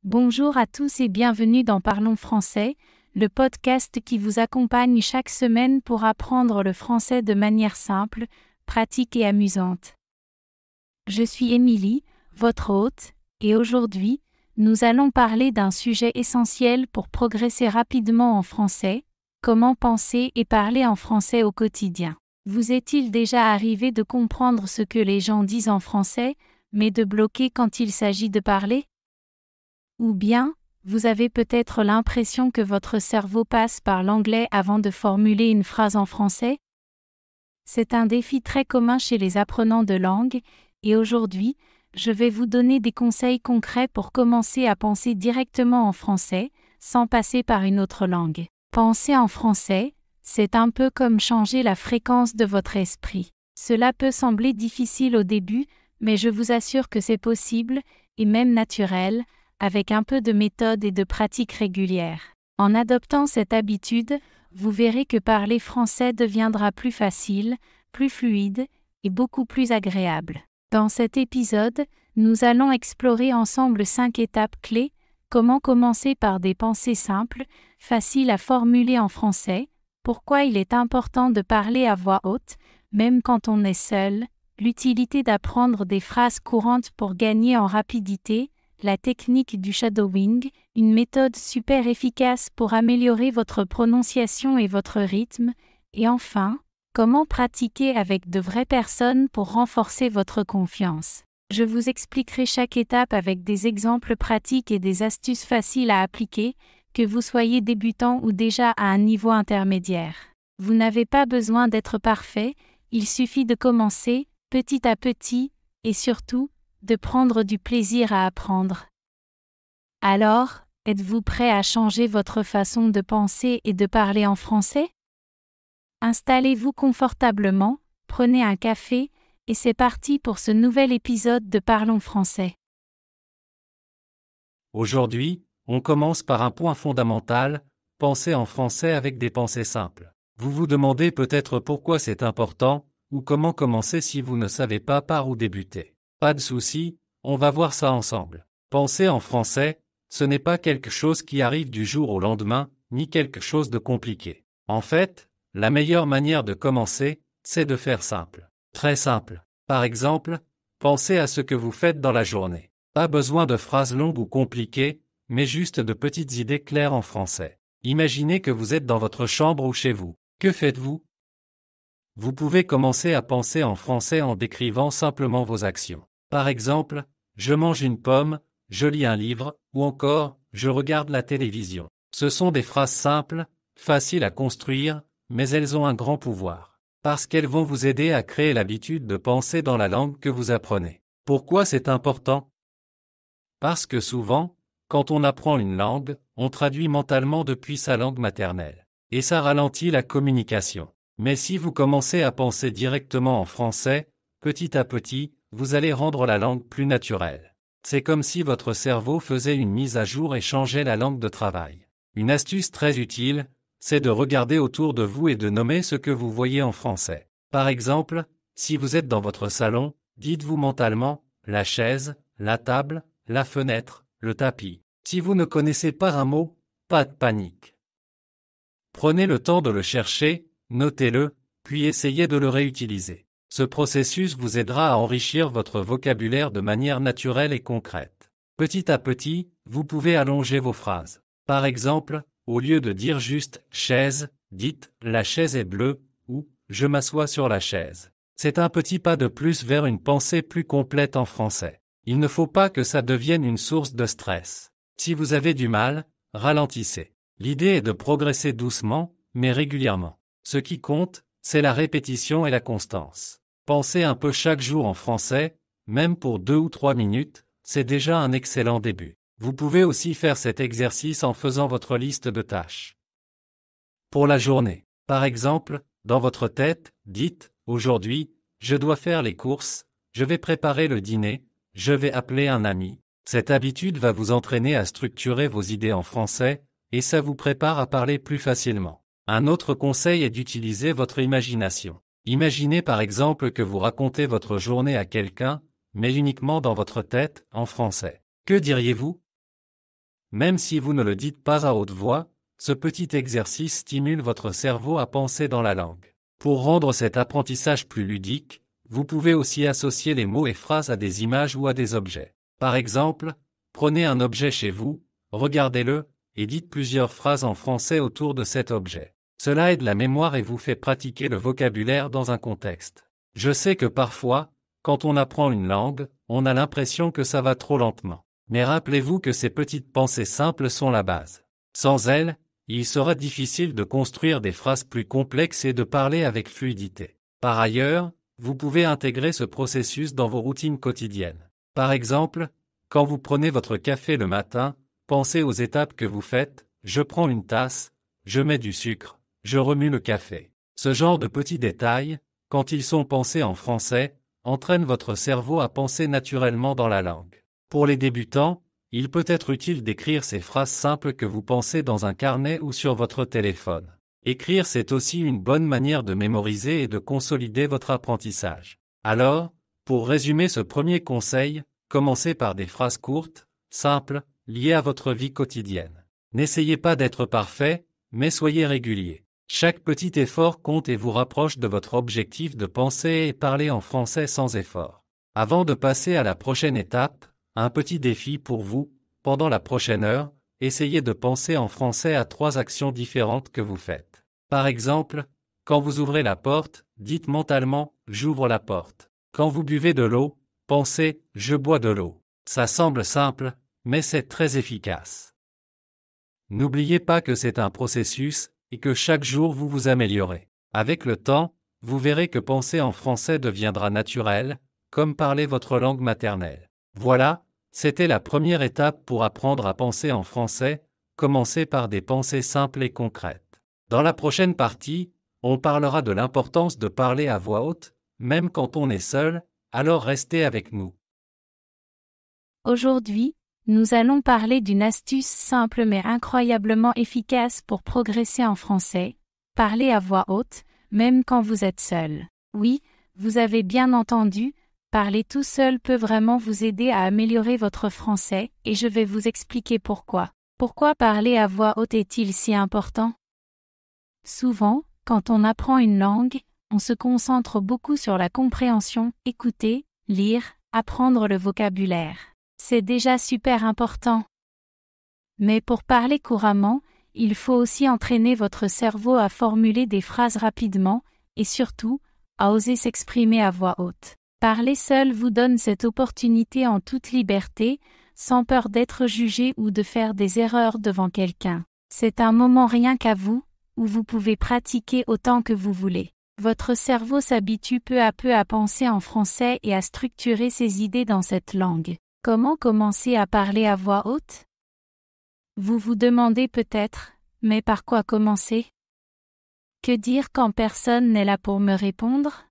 Bonjour à tous et bienvenue dans Parlons français, le podcast qui vous accompagne chaque semaine pour apprendre le français de manière simple, pratique et amusante. Je suis Émilie, votre hôte, et aujourd'hui, nous allons parler d'un sujet essentiel pour progresser rapidement en français, comment penser et parler en français au quotidien. Vous est-il déjà arrivé de comprendre ce que les gens disent en français, mais de bloquer quand il s'agit de parler ? Ou bien, vous avez peut-être l'impression que votre cerveau passe par l'anglais avant de formuler une phrase en français ? C'est un défi très commun chez les apprenants de langue, et aujourd'hui, je vais vous donner des conseils concrets pour commencer à penser directement en français, sans passer par une autre langue. Penser en français, c'est un peu comme changer la fréquence de votre esprit. Cela peut sembler difficile au début, mais je vous assure que c'est possible, et même naturel, avec un peu de méthode et de pratique régulière. En adoptant cette habitude, vous verrez que parler français deviendra plus facile, plus fluide et beaucoup plus agréable. Dans cet épisode, nous allons explorer ensemble 5 étapes clés, comment commencer par des pensées simples, faciles à formuler en français, pourquoi il est important de parler à voix haute, même quand on est seul, l'utilité d'apprendre des phrases courantes pour gagner en rapidité, la technique du shadowing, une méthode super efficace pour améliorer votre prononciation et votre rythme, et enfin, comment pratiquer avec de vraies personnes pour renforcer votre confiance. Je vous expliquerai chaque étape avec des exemples pratiques et des astuces faciles à appliquer, que vous soyez débutant ou déjà à un niveau intermédiaire. Vous n'avez pas besoin d'être parfait, il suffit de commencer, petit à petit, et surtout, de prendre du plaisir à apprendre. Alors, êtes-vous prêt à changer votre façon de penser et de parler en français ? Installez-vous confortablement, prenez un café, et c'est parti pour ce nouvel épisode de Parlons français. Aujourd'hui, on commence par un point fondamental, penser en français avec des pensées simples. Vous vous demandez peut-être pourquoi c'est important, ou comment commencer si vous ne savez pas par où débuter. Pas de souci, on va voir ça ensemble. Penser en français, ce n'est pas quelque chose qui arrive du jour au lendemain, ni quelque chose de compliqué. En fait, la meilleure manière de commencer, c'est de faire simple. Très simple. Par exemple, pensez à ce que vous faites dans la journée. Pas besoin de phrases longues ou compliquées, mais juste de petites idées claires en français. Imaginez que vous êtes dans votre chambre ou chez vous. Que faites-vous ? Vous pouvez commencer à penser en français en décrivant simplement vos actions. Par exemple, je mange une pomme, je lis un livre, ou encore, je regarde la télévision. Ce sont des phrases simples, faciles à construire, mais elles ont un grand pouvoir. Parce qu'elles vont vous aider à créer l'habitude de penser dans la langue que vous apprenez. Pourquoi c'est important ? Parce que souvent, quand on apprend une langue, on traduit mentalement depuis sa langue maternelle. Et ça ralentit la communication. Mais si vous commencez à penser directement en français, petit à petit, vous allez rendre la langue plus naturelle. C'est comme si votre cerveau faisait une mise à jour et changeait la langue de travail. Une astuce très utile, c'est de regarder autour de vous et de nommer ce que vous voyez en français. Par exemple, si vous êtes dans votre salon, dites-vous mentalement « la chaise »,« la table »,« la fenêtre »,« le tapis ». Si vous ne connaissez pas un mot, pas de panique. Prenez le temps de le chercher, notez-le, puis essayez de le réutiliser. Ce processus vous aidera à enrichir votre vocabulaire de manière naturelle et concrète. Petit à petit, vous pouvez allonger vos phrases. Par exemple, au lieu de dire juste « chaise », dites « la chaise est bleue » ou « je m'assois sur la chaise ». C'est un petit pas de plus vers une pensée plus complète en français. Il ne faut pas que ça devienne une source de stress. Si vous avez du mal, ralentissez. L'idée est de progresser doucement, mais régulièrement. Ce qui compte, c'est la répétition et la constance. Pensez un peu chaque jour en français, même pour 2 ou 3 minutes, c'est déjà un excellent début. Vous pouvez aussi faire cet exercice en faisant votre liste de tâches. Pour la journée, par exemple, dans votre tête, dites « Aujourd'hui, je dois faire les courses, je vais préparer le dîner, je vais appeler un ami ». Cette habitude va vous entraîner à structurer vos idées en français, et ça vous prépare à parler plus facilement. Un autre conseil est d'utiliser votre imagination. Imaginez par exemple que vous racontez votre journée à quelqu'un, mais uniquement dans votre tête, en français. Que diriez-vous ? Même si vous ne le dites pas à haute voix, ce petit exercice stimule votre cerveau à penser dans la langue. Pour rendre cet apprentissage plus ludique, vous pouvez aussi associer les mots et phrases à des images ou à des objets. Par exemple, prenez un objet chez vous, regardez-le, et dites plusieurs phrases en français autour de cet objet. Cela aide la mémoire et vous fait pratiquer le vocabulaire dans un contexte. Je sais que parfois, quand on apprend une langue, on a l'impression que ça va trop lentement. Mais rappelez-vous que ces petites pensées simples sont la base. Sans elles, il sera difficile de construire des phrases plus complexes et de parler avec fluidité. Par ailleurs, vous pouvez intégrer ce processus dans vos routines quotidiennes. Par exemple, quand vous prenez votre café le matin, pensez aux étapes que vous faites, je prends une tasse, je mets du sucre, je remue le café. Ce genre de petits détails, quand ils sont pensés en français, entraînent votre cerveau à penser naturellement dans la langue. Pour les débutants, il peut être utile d'écrire ces phrases simples que vous pensez dans un carnet ou sur votre téléphone. Écrire, c'est aussi une bonne manière de mémoriser et de consolider votre apprentissage. Alors, pour résumer ce premier conseil, commencez par des phrases courtes, simples, liées à votre vie quotidienne. N'essayez pas d'être parfait, mais soyez régulier. Chaque petit effort compte et vous rapproche de votre objectif de penser et parler en français sans effort. Avant de passer à la prochaine étape, un petit défi pour vous, pendant la prochaine heure, essayez de penser en français à 3 actions différentes que vous faites. Par exemple, quand vous ouvrez la porte, dites mentalement « j'ouvre la porte ». Quand vous buvez de l'eau, pensez « je bois de l'eau ». Ça semble simple, mais c'est très efficace. N'oubliez pas que c'est un processus, et que chaque jour vous vous améliorez. Avec le temps, vous verrez que penser en français deviendra naturel, comme parler votre langue maternelle. Voilà, c'était la première étape pour apprendre à penser en français, commencer par des pensées simples et concrètes. Dans la prochaine partie, on parlera de l'importance de parler à voix haute, même quand on est seul, alors restez avec nous. Aujourd'hui, nous allons parler d'une astuce simple mais incroyablement efficace pour progresser en français, parler à voix haute, même quand vous êtes seul. Oui, vous avez bien entendu, parler tout seul peut vraiment vous aider à améliorer votre français, et je vais vous expliquer pourquoi. Pourquoi parler à voix haute est-il si important? Souvent, quand on apprend une langue, on se concentre beaucoup sur la compréhension, écouter, lire, apprendre le vocabulaire. C'est déjà super important. Mais pour parler couramment, il faut aussi entraîner votre cerveau à formuler des phrases rapidement, et surtout, à oser s'exprimer à voix haute. Parler seul vous donne cette opportunité en toute liberté, sans peur d'être jugé ou de faire des erreurs devant quelqu'un. C'est un moment rien qu'à vous, où vous pouvez pratiquer autant que vous voulez. Votre cerveau s'habitue peu à peu à penser en français et à structurer ses idées dans cette langue. Comment commencer à parler à voix haute? Vous vous demandez peut-être, mais par quoi commencer? Que dire quand personne n'est là pour me répondre?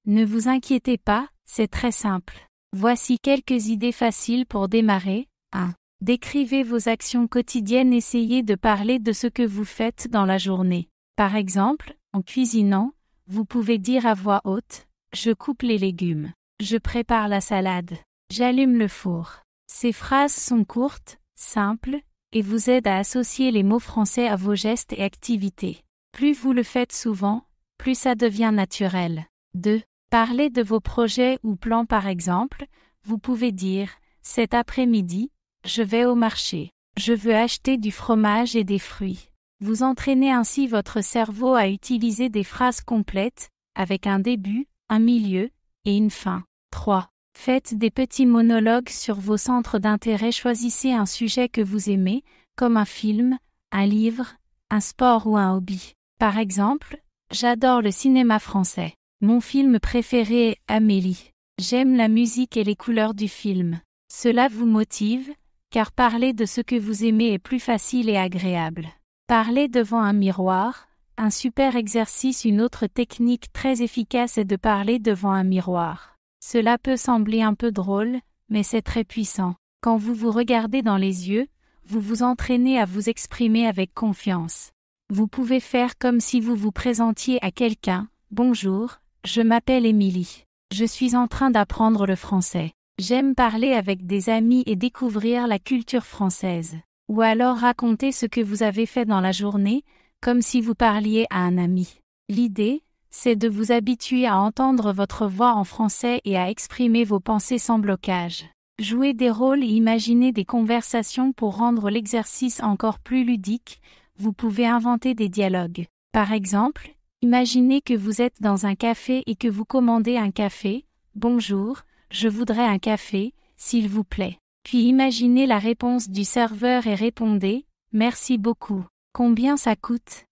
Ne vous inquiétez pas, c'est très simple. Voici quelques idées faciles pour démarrer. 1. Décrivez vos actions quotidiennes. Essayez de parler de ce que vous faites dans la journée. Par exemple, en cuisinant, vous pouvez dire à voix haute « Je coupe les légumes. Je prépare la salade. J'allume le four ». Ces phrases sont courtes, simples, et vous aident à associer les mots français à vos gestes et activités. Plus vous le faites souvent, plus ça devient naturel. 2. Parlez de vos projets ou plans. Par exemple, vous pouvez dire « Cet après-midi, je vais au marché. Je veux acheter du fromage et des fruits ». Vous entraînez ainsi votre cerveau à utiliser des phrases complètes, avec un début, un milieu, et une fin. 3. Faites des petits monologues sur vos centres d'intérêt. Choisissez un sujet que vous aimez, comme un film, un livre, un sport ou un hobby. Par exemple, j'adore le cinéma français. Mon film préféré est Amélie. J'aime la musique et les couleurs du film. Cela vous motive, car parler de ce que vous aimez est plus facile et agréable. Parler devant un miroir, un super exercice. Une autre technique très efficace est de parler devant un miroir. Cela peut sembler un peu drôle, mais c'est très puissant. Quand vous vous regardez dans les yeux, vous vous entraînez à vous exprimer avec confiance. Vous pouvez faire comme si vous vous présentiez à quelqu'un. « Bonjour, je m'appelle Émilie. Je suis en train d'apprendre le français. J'aime parler avec des amis et découvrir la culture française. Ou alors raconter ce que vous avez fait dans la journée, comme si vous parliez à un ami. L'idée, c'est de vous habituer à entendre votre voix en français et à exprimer vos pensées sans blocage. Jouez des rôles et imaginez des conversations pour rendre l'exercice encore plus ludique. Vous pouvez inventer des dialogues. Par exemple, imaginez que vous êtes dans un café et que vous commandez un café. Bonjour, je voudrais un café, s'il vous plaît. Puis imaginez la réponse du serveur et répondez « Merci beaucoup. Combien ça coûte ?»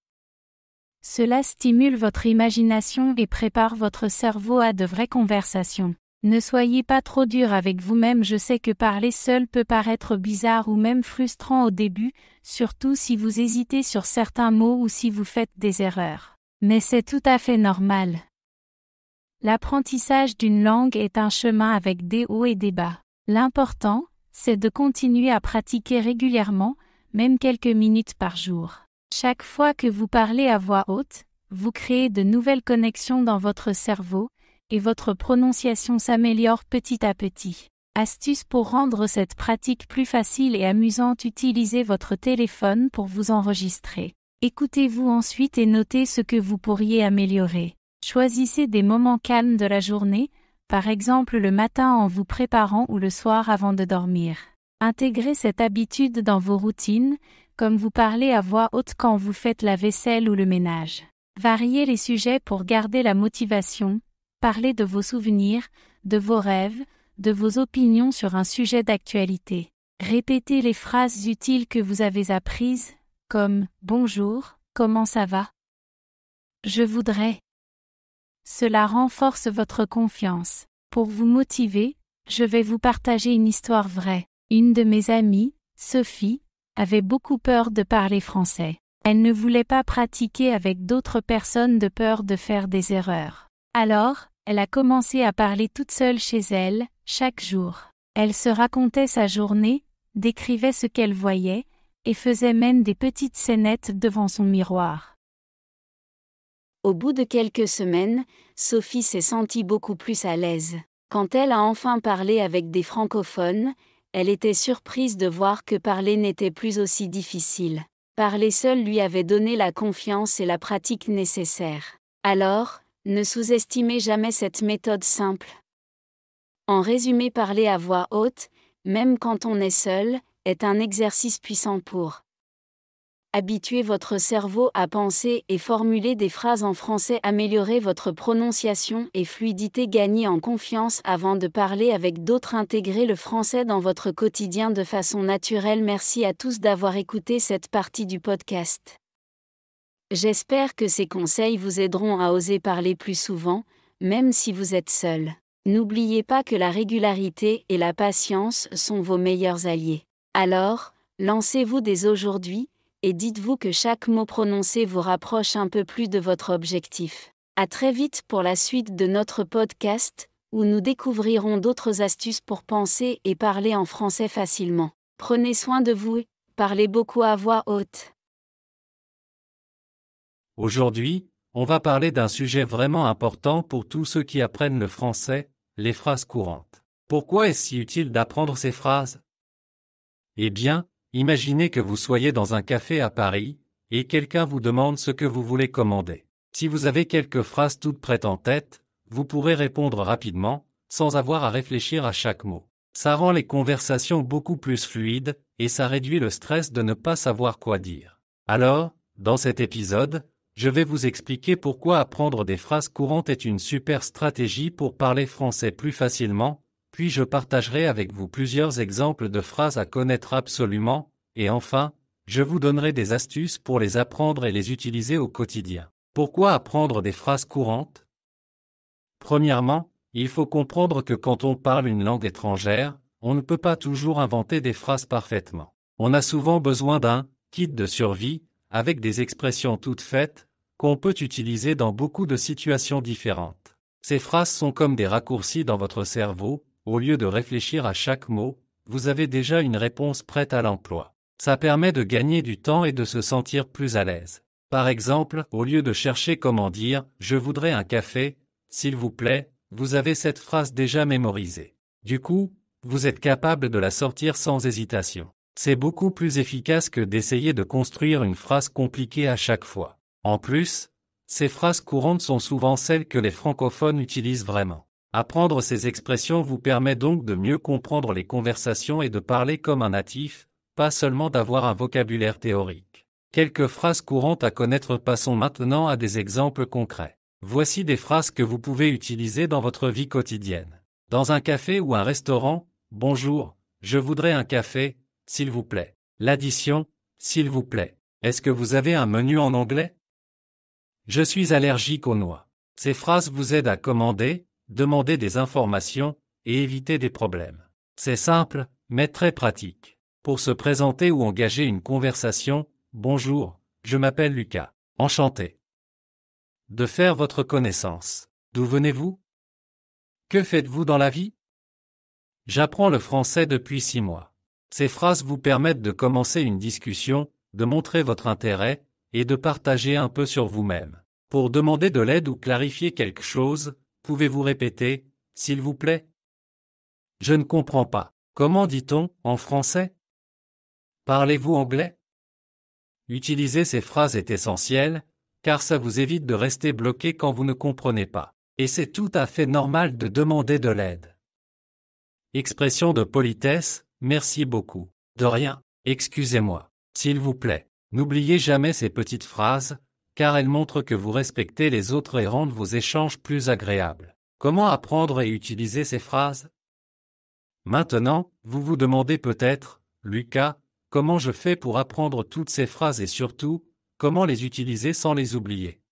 Cela stimule votre imagination et prépare votre cerveau à de vraies conversations. Ne soyez pas trop dur avec vous-même, je sais que parler seul peut paraître bizarre ou même frustrant au début, surtout si vous hésitez sur certains mots ou si vous faites des erreurs. Mais c'est tout à fait normal. L'apprentissage d'une langue est un chemin avec des hauts et des bas. L'important, c'est de continuer à pratiquer régulièrement, même quelques minutes par jour. Chaque fois que vous parlez à voix haute, vous créez de nouvelles connexions dans votre cerveau, et votre prononciation s'améliore petit à petit. Astuce pour rendre cette pratique plus facile et amusante, utilisez votre téléphone pour vous enregistrer. Écoutez-vous ensuite et notez ce que vous pourriez améliorer. Choisissez des moments calmes de la journée, par exemple le matin en vous préparant ou le soir avant de dormir. Intégrez cette habitude dans vos routines, comme vous parlez à voix haute quand vous faites la vaisselle ou le ménage. Variez les sujets pour garder la motivation. Parlez de vos souvenirs, de vos rêves, de vos opinions sur un sujet d'actualité. Répétez les phrases utiles que vous avez apprises, comme « Bonjour, comment ça va ? Je voudrais ». Cela renforce votre confiance. Pour vous motiver, je vais vous partager une histoire vraie. Une de mes amies, Sophie, avait beaucoup peur de parler français. Elle ne voulait pas pratiquer avec d'autres personnes de peur de faire des erreurs. Alors, elle a commencé à parler toute seule chez elle, chaque jour. Elle se racontait sa journée, décrivait ce qu'elle voyait, et faisait même des petites scénettes devant son miroir. Au bout de quelques semaines, Sophie s'est sentie beaucoup plus à l'aise. Quand elle a enfin parlé avec des francophones, elle était surprise de voir que parler n'était plus aussi difficile. Parler seul lui avait donné la confiance et la pratique nécessaires. Alors, ne sous-estimez jamais cette méthode simple. En résumé, parler à voix haute, même quand on est seul, est un exercice puissant pour habituer votre cerveau à penser et formuler des phrases en français, améliorer votre prononciation et fluidité, gagner en confiance avant de parler avec d'autres, intégrer le français dans votre quotidien de façon naturelle. Merci à tous d'avoir écouté cette partie du podcast. J'espère que ces conseils vous aideront à oser parler plus souvent, même si vous êtes seul. N'oubliez pas que la régularité et la patience sont vos meilleurs alliés. Alors, lancez-vous dès aujourd'hui, et dites-vous que chaque mot prononcé vous rapproche un peu plus de votre objectif. À très vite pour la suite de notre podcast, où nous découvrirons d'autres astuces pour penser et parler en français facilement. Prenez soin de vous, parlez beaucoup à voix haute. Aujourd'hui, on va parler d'un sujet vraiment important pour tous ceux qui apprennent le français, les phrases courantes. Pourquoi est-ce si utile d'apprendre ces phrases ? Eh bien, imaginez que vous soyez dans un café à Paris, et quelqu'un vous demande ce que vous voulez commander. Si vous avez quelques phrases toutes prêtes en tête, vous pourrez répondre rapidement, sans avoir à réfléchir à chaque mot. Ça rend les conversations beaucoup plus fluides, et ça réduit le stress de ne pas savoir quoi dire. Alors, dans cet épisode, je vais vous expliquer pourquoi apprendre des phrases courantes est une super stratégie pour parler français plus facilement, puis je partagerai avec vous plusieurs exemples de phrases à connaître absolument, et enfin, je vous donnerai des astuces pour les apprendre et les utiliser au quotidien. Pourquoi apprendre des phrases courantes ? Premièrement, il faut comprendre que quand on parle une langue étrangère, on ne peut pas toujours inventer des phrases parfaitement. On a souvent besoin d'un kit de survie, avec des expressions toutes faites, qu'on peut utiliser dans beaucoup de situations différentes. Ces phrases sont comme des raccourcis dans votre cerveau. Au lieu de réfléchir à chaque mot, vous avez déjà une réponse prête à l'emploi. Ça permet de gagner du temps et de se sentir plus à l'aise. Par exemple, au lieu de chercher comment dire « je voudrais un café », s'il vous plaît, vous avez cette phrase déjà mémorisée. Du coup, vous êtes capable de la sortir sans hésitation. C'est beaucoup plus efficace que d'essayer de construire une phrase compliquée à chaque fois. En plus, ces phrases courantes sont souvent celles que les francophones utilisent vraiment. Apprendre ces expressions vous permet donc de mieux comprendre les conversations et de parler comme un natif, pas seulement d'avoir un vocabulaire théorique. Quelques phrases courantes à connaître. Passons maintenant à des exemples concrets. Voici des phrases que vous pouvez utiliser dans votre vie quotidienne. Dans un café ou un restaurant, bonjour, je voudrais un café, s'il vous plaît. L'addition, s'il vous plaît. Est-ce que vous avez un menu en anglais? Je suis allergique aux noix. Ces phrases vous aident à commander, demander des informations et éviter des problèmes. C'est simple, mais très pratique. Pour se présenter ou engager une conversation, bonjour, je m'appelle Lucas. Enchanté de faire votre connaissance. D'où venez-vous? Que faites-vous dans la vie? J'apprends le français depuis 6 mois. Ces phrases vous permettent de commencer une discussion, de montrer votre intérêt, et de partager un peu sur vous-même. Pour demander de l'aide ou clarifier quelque chose, pouvez-vous répéter, s'il vous plaît? Je ne comprends pas. Comment dit-on, en français? Parlez-vous anglais? Utiliser ces phrases est essentiel, car ça vous évite de rester bloqué quand vous ne comprenez pas. Et c'est tout à fait normal de demander de l'aide. Expression de politesse, merci beaucoup. De rien, excusez-moi, s'il vous plaît. N'oubliez jamais ces petites phrases, car elles montrent que vous respectez les autres et rendent vos échanges plus agréables. Comment apprendre et utiliser ces phrases? Maintenant, vous vous demandez peut-être, Lucas, comment je fais pour apprendre toutes ces phrases et surtout, comment les utiliser sans les oublier?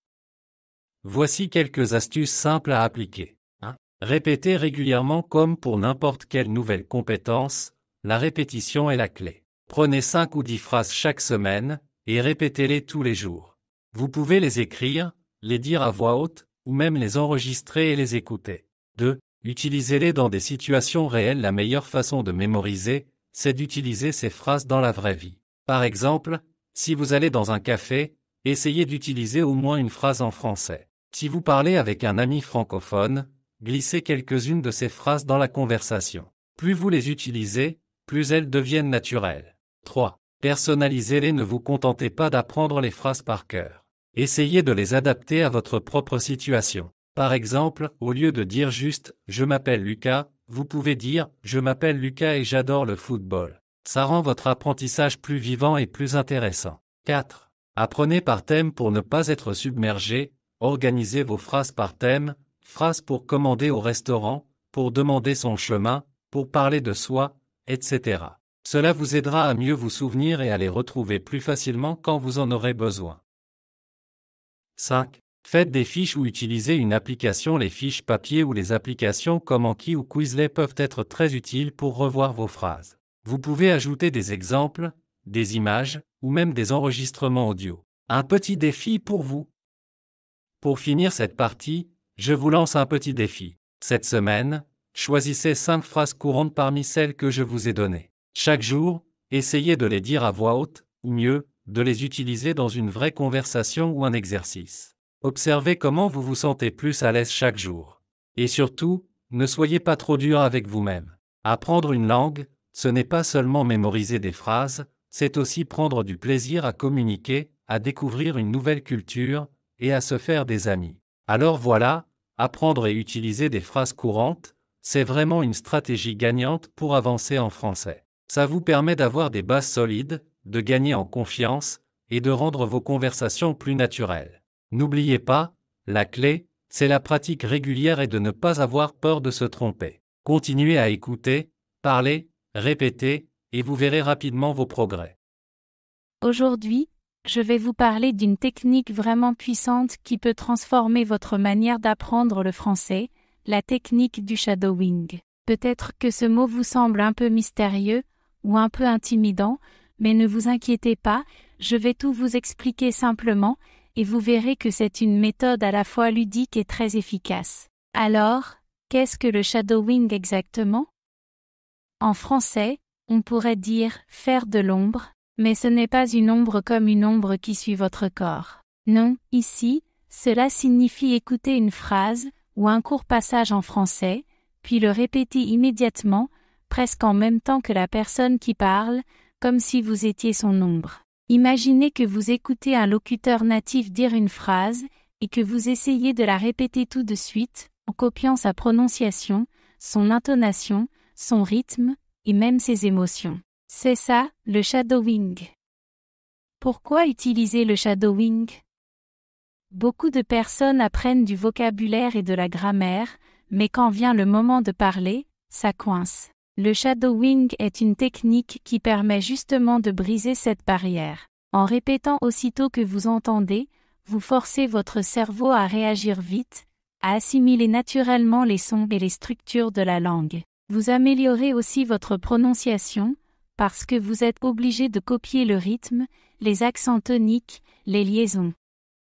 Voici quelques astuces simples à appliquer. 1. Répétez régulièrement comme pour n'importe quelle nouvelle compétence, la répétition est la clé. Prenez 5 ou 10 phrases chaque semaine, et répétez-les tous les jours. Vous pouvez les écrire, les dire à voix haute, ou même les enregistrer et les écouter. 2. Utilisez-les dans des situations réelles. La meilleure façon de mémoriser, c'est d'utiliser ces phrases dans la vraie vie. Par exemple, si vous allez dans un café, essayez d'utiliser au moins une phrase en français. Si vous parlez avec un ami francophone, glissez quelques-unes de ces phrases dans la conversation. Plus vous les utilisez, plus elles deviennent naturelles. 3. Personnalisez-les. Ne vous contentez pas d'apprendre les phrases par cœur. Essayez de les adapter à votre propre situation. Par exemple, au lieu de dire juste « Je m'appelle Lucas », vous pouvez dire « Je m'appelle Lucas et j'adore le football ». Ça rend votre apprentissage plus vivant et plus intéressant. 4. Apprenez par thème pour ne pas être submergé. Organisez vos phrases par thème, phrases pour commander au restaurant, pour demander son chemin, pour parler de soi, etc. Cela vous aidera à mieux vous souvenir et à les retrouver plus facilement quand vous en aurez besoin. 5. Faites des fiches ou utilisez une application. Les fiches papier ou les applications comme Anki ou Quizlet peuvent être très utiles pour revoir vos phrases. Vous pouvez ajouter des exemples, des images, ou même des enregistrements audio. Un petit défi pour vous. Pour finir cette partie, je vous lance un petit défi. Cette semaine, choisissez 5 phrases courantes parmi celles que je vous ai données. Chaque jour, essayez de les dire à voix haute, ou mieux, de les utiliser dans une vraie conversation ou un exercice. Observez comment vous vous sentez plus à l'aise chaque jour. Et surtout, ne soyez pas trop dur avec vous-même. Apprendre une langue, ce n'est pas seulement mémoriser des phrases, c'est aussi prendre du plaisir à communiquer, à découvrir une nouvelle culture, et à se faire des amis. Alors voilà, apprendre et utiliser des phrases courantes, c'est vraiment une stratégie gagnante pour avancer en français. Ça vous permet d'avoir des bases solides, de gagner en confiance, et de rendre vos conversations plus naturelles. N'oubliez pas, la clé, c'est la pratique régulière et de ne pas avoir peur de se tromper. Continuez à écouter, parler, répéter, et vous verrez rapidement vos progrès. Aujourd'hui, je vais vous parler d'une technique vraiment puissante qui peut transformer votre manière d'apprendre le français, la technique du shadowing. Peut-être que ce mot vous semble un peu mystérieux, ou un peu intimidant, mais ne vous inquiétez pas, je vais tout vous expliquer simplement, et vous verrez que c'est une méthode à la fois ludique et très efficace. Alors, qu'est-ce que le shadowing exactement? En français, on pourrait dire « faire de l'ombre », mais ce n'est pas une ombre comme une ombre qui suit votre corps. Non, ici, cela signifie écouter une phrase, ou un court passage en français, puis le répétez immédiatement, presque en même temps que la personne qui parle, comme si vous étiez son ombre. Imaginez que vous écoutez un locuteur natif dire une phrase, et que vous essayez de la répéter tout de suite, en copiant sa prononciation, son intonation, son rythme, et même ses émotions. C'est ça, le shadowing. Pourquoi utiliser le shadowing? Beaucoup de personnes apprennent du vocabulaire et de la grammaire, mais quand vient le moment de parler, ça coince. Le shadowing est une technique qui permet justement de briser cette barrière. En répétant aussitôt que vous entendez, vous forcez votre cerveau à réagir vite, à assimiler naturellement les sons et les structures de la langue. Vous améliorez aussi votre prononciation, parce que vous êtes obligé de copier le rythme, les accents toniques, les liaisons.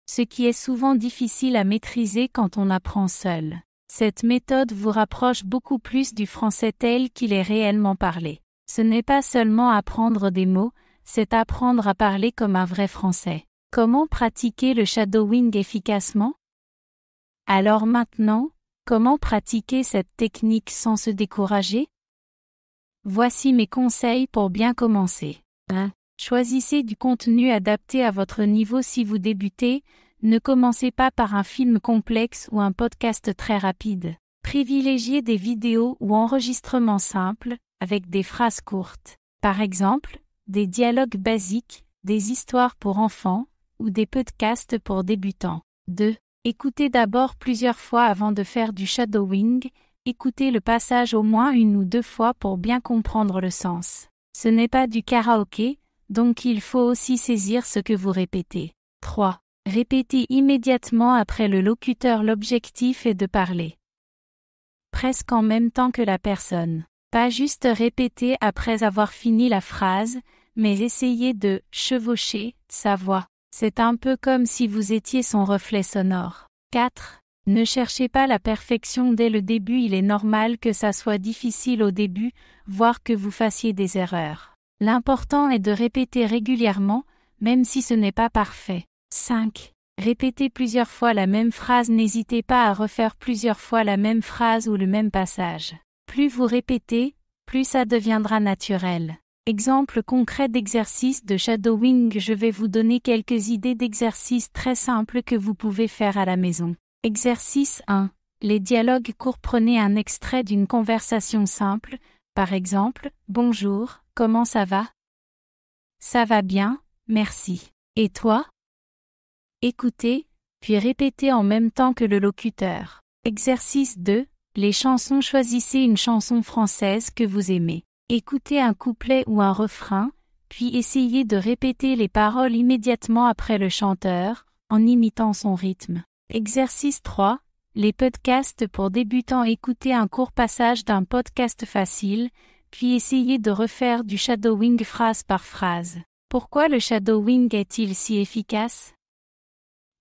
Ce qui est souvent difficile à maîtriser quand on apprend seul. Cette méthode vous rapproche beaucoup plus du français tel qu'il est réellement parlé. Ce n'est pas seulement apprendre des mots, c'est apprendre à parler comme un vrai français. Comment pratiquer le shadowing efficacement? Alors maintenant, comment pratiquer cette technique sans se décourager? Voici mes conseils pour bien commencer. 1. Choisissez du contenu adapté à votre niveau si vous débutez. Ne commencez pas par un film complexe ou un podcast très rapide. Privilégiez des vidéos ou enregistrements simples, avec des phrases courtes. Par exemple, des dialogues basiques, des histoires pour enfants, ou des podcasts pour débutants. 2. Écoutez d'abord plusieurs fois avant de faire du shadowing. Écoutez le passage au moins 1 ou 2 fois pour bien comprendre le sens. Ce n'est pas du karaoké, donc il faut aussi saisir ce que vous répétez. 3. Répétez immédiatement après le locuteur. L'objectif est de parler presque en même temps que la personne. Pas juste répéter après avoir fini la phrase, mais essayez de chevaucher sa voix. C'est un peu comme si vous étiez son reflet sonore. 4. Ne cherchez pas la perfection dès le début. Il est normal que ça soit difficile au début, voire que vous fassiez des erreurs. L'important est de répéter régulièrement, même si ce n'est pas parfait. 5. Répétez plusieurs fois la même phrase. N'hésitez pas à refaire plusieurs fois la même phrase ou le même passage. Plus vous répétez, plus ça deviendra naturel. Exemple concret d'exercice de shadowing. Je vais vous donner quelques idées d'exercices très simples que vous pouvez faire à la maison. Exercice 1. Les dialogues courts. Prenez un extrait d'une conversation simple, par exemple, « Bonjour, comment ça va? » « Ça va bien, merci. Et toi? » Écoutez, puis répétez en même temps que le locuteur. Exercice 2. Les chansons. Choisissez une chanson française que vous aimez. Écoutez un couplet ou un refrain, puis essayez de répéter les paroles immédiatement après le chanteur, en imitant son rythme. Exercice 3. Les podcasts pour débutants. Écoutez un court passage d'un podcast facile, puis essayez de refaire du shadowing phrase par phrase. Pourquoi le shadowing est-il si efficace?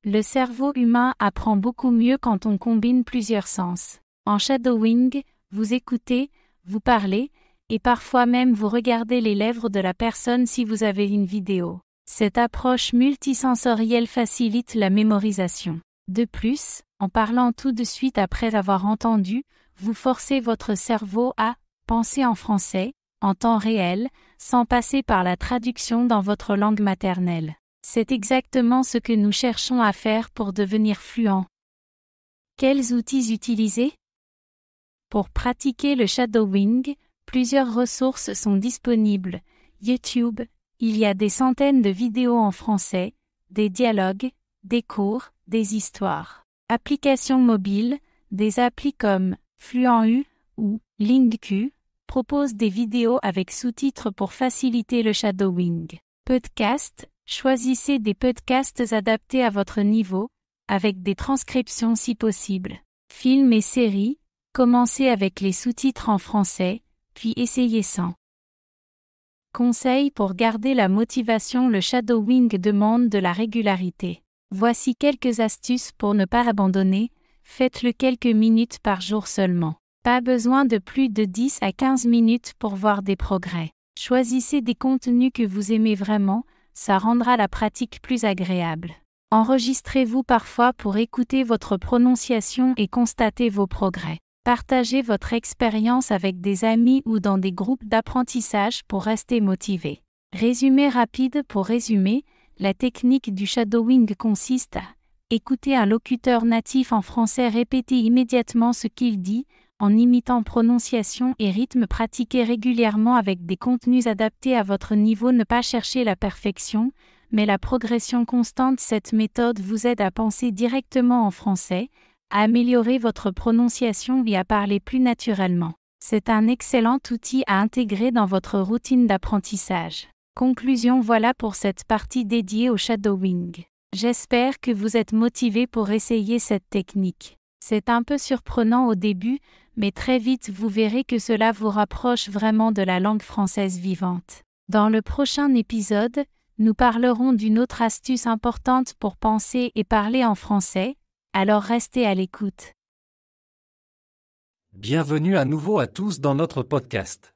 Le cerveau humain apprend beaucoup mieux quand on combine plusieurs sens. En shadowing, vous écoutez, vous parlez, et parfois même vous regardez les lèvres de la personne si vous avez une vidéo. Cette approche multisensorielle facilite la mémorisation. De plus, en parlant tout de suite après avoir entendu, vous forcez votre cerveau à penser en français, en temps réel, sans passer par la traduction dans votre langue maternelle. C'est exactement ce que nous cherchons à faire pour devenir fluents. Quels outils utiliser? Pour pratiquer le shadowing, plusieurs ressources sont disponibles. YouTube, il y a des centaines de vidéos en français, des dialogues, des cours, des histoires. Applications mobiles, des applis comme FluentU ou LingQ proposent des vidéos avec sous-titres pour faciliter le shadowing. Podcast, choisissez des podcasts adaptés à votre niveau, avec des transcriptions si possible. Films et séries, commencez avec les sous-titres en français, puis essayez sans. Conseils pour garder la motivation. Le shadowing demande de la régularité. Voici quelques astuces pour ne pas abandonner. Faites-le quelques minutes par jour seulement. Pas besoin de plus de 10 à 15 minutes pour voir des progrès. Choisissez des contenus que vous aimez vraiment, ça rendra la pratique plus agréable. Enregistrez-vous parfois pour écouter votre prononciation et constater vos progrès. Partagez votre expérience avec des amis ou dans des groupes d'apprentissage pour rester motivé. Résumé rapide pour résumer, la technique du shadowing consiste à écouter un locuteur natif en français répéter immédiatement ce qu'il dit, en imitant prononciation et rythme, pratiquer régulièrement avec des contenus adaptés à votre niveau, ne pas chercher la perfection, mais la progression constante. Cette méthode vous aide à penser directement en français, à améliorer votre prononciation et à parler plus naturellement. C'est un excellent outil à intégrer dans votre routine d'apprentissage. Conclusion, voilà pour cette partie dédiée au shadowing. J'espère que vous êtes motivé pour essayer cette technique. C'est un peu surprenant au début, mais très vite vous verrez que cela vous rapproche vraiment de la langue française vivante. Dans le prochain épisode, nous parlerons d'une autre astuce importante pour penser et parler en français, alors restez à l'écoute. Bienvenue à nouveau à tous dans notre podcast.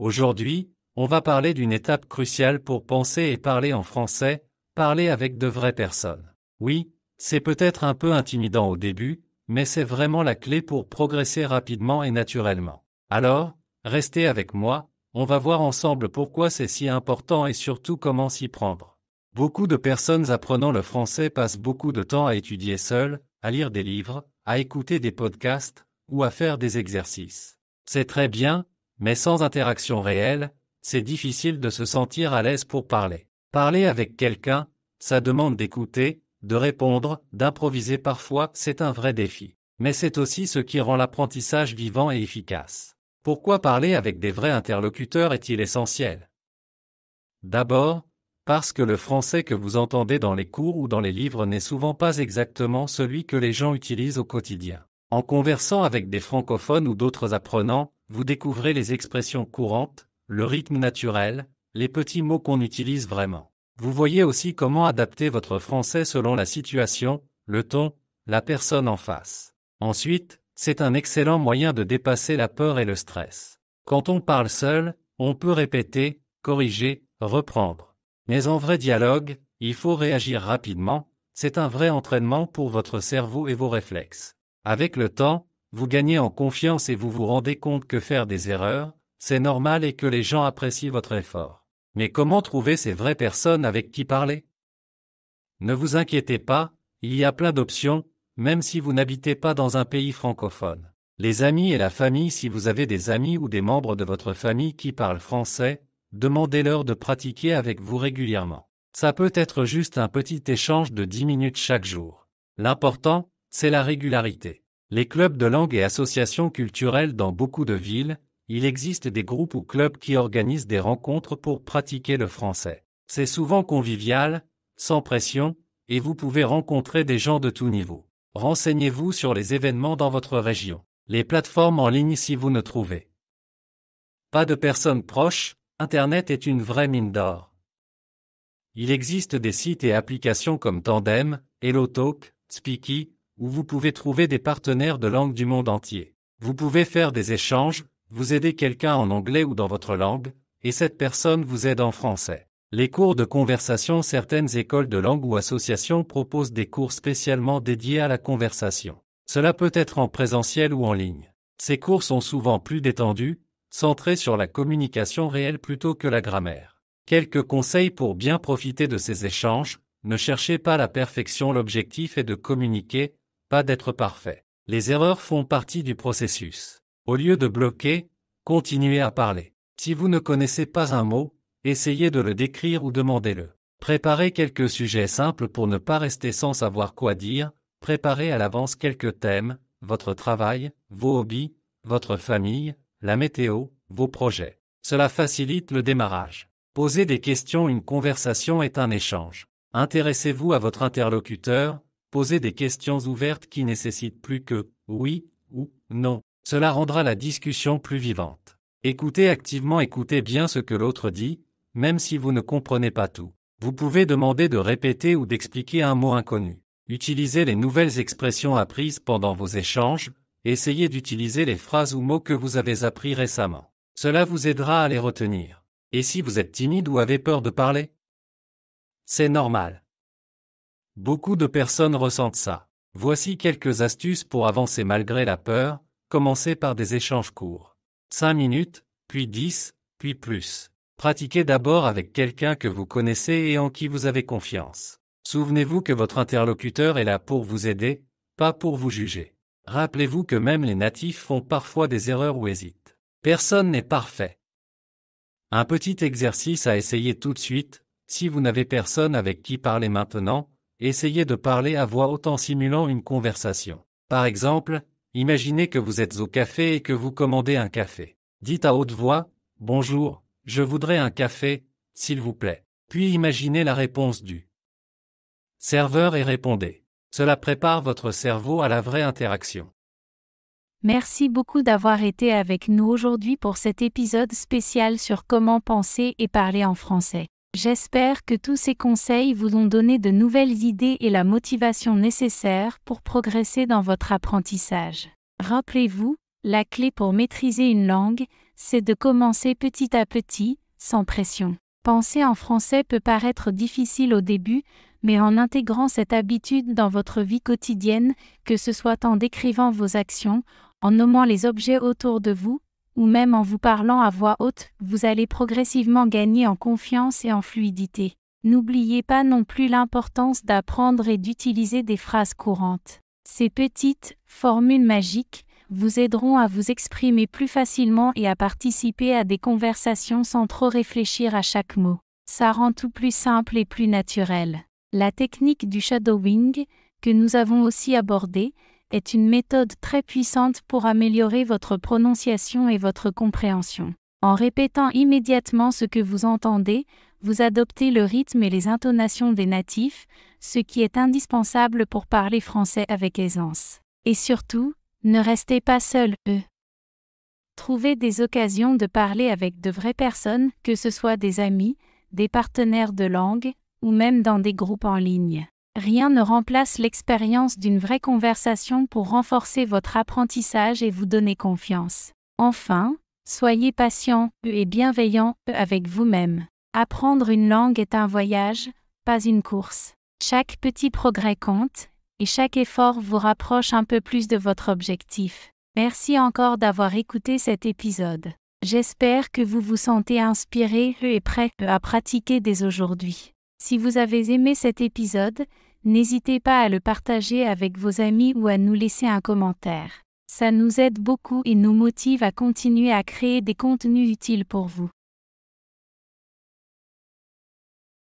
Aujourd'hui, on va parler d'une étape cruciale pour penser et parler en français, parler avec de vraies personnes. Oui, c'est peut-être un peu intimidant au début, mais c'est vraiment la clé pour progresser rapidement et naturellement. Alors, restez avec moi, on va voir ensemble pourquoi c'est si important et surtout comment s'y prendre. Beaucoup de personnes apprenant le français passent beaucoup de temps à étudier seules, à lire des livres, à écouter des podcasts, ou à faire des exercices. C'est très bien, mais sans interaction réelle, c'est difficile de se sentir à l'aise pour parler. Parler avec quelqu'un, ça demande d'écouter, de répondre, d'improviser parfois, c'est un vrai défi. Mais c'est aussi ce qui rend l'apprentissage vivant et efficace. Pourquoi parler avec des vrais interlocuteurs est-il essentiel? D'abord, parce que le français que vous entendez dans les cours ou dans les livres n'est souvent pas exactement celui que les gens utilisent au quotidien. En conversant avec des francophones ou d'autres apprenants, vous découvrez les expressions courantes, le rythme naturel, les petits mots qu'on utilise vraiment. Vous voyez aussi comment adapter votre français selon la situation, le ton, la personne en face. Ensuite, c'est un excellent moyen de dépasser la peur et le stress. Quand on parle seul, on peut répéter, corriger, reprendre. Mais en vrai dialogue, il faut réagir rapidement, c'est un vrai entraînement pour votre cerveau et vos réflexes. Avec le temps, vous gagnez en confiance et vous vous rendez compte que faire des erreurs, c'est normal et que les gens apprécient votre effort. Mais comment trouver ces vraies personnes avec qui parler? Ne vous inquiétez pas, il y a plein d'options, même si vous n'habitez pas dans un pays francophone. Les amis et la famille, si vous avez des amis ou des membres de votre famille qui parlent français, demandez-leur de pratiquer avec vous régulièrement. Ça peut être juste un petit échange de 10 minutes chaque jour. L'important, c'est la régularité. Les clubs de langue et associations culturelles dans beaucoup de villes, il existe des groupes ou clubs qui organisent des rencontres pour pratiquer le français. C'est souvent convivial, sans pression, et vous pouvez rencontrer des gens de tout niveau. Renseignez-vous sur les événements dans votre région. Les plateformes en ligne si vous ne trouvez pas de personnes proches, Internet est une vraie mine d'or. Il existe des sites et applications comme Tandem, HelloTalk, Speaky, où vous pouvez trouver des partenaires de langue du monde entier. Vous pouvez faire des échanges, vous aider quelqu'un en anglais ou dans votre langue, et cette personne vous aide en français. Les cours de conversation, certaines écoles de langue ou associations proposent des cours spécialement dédiés à la conversation. Cela peut être en présentiel ou en ligne. Ces cours sont souvent plus détendus, centrés sur la communication réelle plutôt que la grammaire. Quelques conseils pour bien profiter de ces échanges: ne cherchez pas la perfection, l'objectif est de communiquer, pas d'être parfait. Les erreurs font partie du processus. Au lieu de bloquer, continuez à parler. Si vous ne connaissez pas un mot, essayez de le décrire ou demandez-le. Préparez quelques sujets simples pour ne pas rester sans savoir quoi dire. Préparez à l'avance quelques thèmes, votre travail, vos hobbies, votre famille, la météo, vos projets. Cela facilite le démarrage. Posez des questions, une conversation est un échange. Intéressez-vous à votre interlocuteur, posez des questions ouvertes qui nécessitent plus que « oui » ou « non ». Cela rendra la discussion plus vivante. Écoutez activement, écoutez bien ce que l'autre dit, même si vous ne comprenez pas tout. Vous pouvez demander de répéter ou d'expliquer un mot inconnu. Utilisez les nouvelles expressions apprises pendant vos échanges, essayez d'utiliser les phrases ou mots que vous avez appris récemment. Cela vous aidera à les retenir. Et si vous êtes timide ou avez peur de parler? C'est normal. Beaucoup de personnes ressentent ça. Voici quelques astuces pour avancer malgré la peur. Commencez par des échanges courts. 5 minutes, puis 10, puis plus. Pratiquez d'abord avec quelqu'un que vous connaissez et en qui vous avez confiance. Souvenez-vous que votre interlocuteur est là pour vous aider, pas pour vous juger. Rappelez-vous que même les natifs font parfois des erreurs ou hésitent. Personne n'est parfait. Un petit exercice à essayer tout de suite, si vous n'avez personne avec qui parler maintenant, essayez de parler à voix haute en simulant une conversation. Par exemple, imaginez que vous êtes au café et que vous commandez un café. Dites à haute voix, « Bonjour, je voudrais un café, s'il vous plaît. » Puis imaginez la réponse du serveur et répondez. Cela prépare votre cerveau à la vraie interaction. Merci beaucoup d'avoir été avec nous aujourd'hui pour cet épisode spécial sur comment penser et parler en français. J'espère que tous ces conseils vous ont donné de nouvelles idées et la motivation nécessaire pour progresser dans votre apprentissage. Rappelez-vous, la clé pour maîtriser une langue, c'est de commencer petit à petit, sans pression. Penser en français peut paraître difficile au début, mais en intégrant cette habitude dans votre vie quotidienne, que ce soit en décrivant vos actions, en nommant les objets autour de vous, ou même en vous parlant à voix haute, vous allez progressivement gagner en confiance et en fluidité. N'oubliez pas non plus l'importance d'apprendre et d'utiliser des phrases courantes. Ces petites formules magiques vous aideront à vous exprimer plus facilement et à participer à des conversations sans trop réfléchir à chaque mot. Ça rend tout plus simple et plus naturel. La technique du shadowing, que nous avons aussi abordée, est une méthode très puissante pour améliorer votre prononciation et votre compréhension. En répétant immédiatement ce que vous entendez, vous adoptez le rythme et les intonations des natifs, ce qui est indispensable pour parler français avec aisance. Et surtout, ne restez pas seul, Trouvez des occasions de parler avec de vraies personnes, que ce soit des amis, des partenaires de langue, ou même dans des groupes en ligne. Rien ne remplace l'expérience d'une vraie conversation pour renforcer votre apprentissage et vous donner confiance. Enfin, soyez patient et bienveillant avec vous-même. Apprendre une langue est un voyage, pas une course. Chaque petit progrès compte, et chaque effort vous rapproche un peu plus de votre objectif. Merci encore d'avoir écouté cet épisode. J'espère que vous vous sentez inspiré et prêt à pratiquer dès aujourd'hui. Si vous avez aimé cet épisode, n'hésitez pas à le partager avec vos amis ou à nous laisser un commentaire. Ça nous aide beaucoup et nous motive à continuer à créer des contenus utiles pour vous.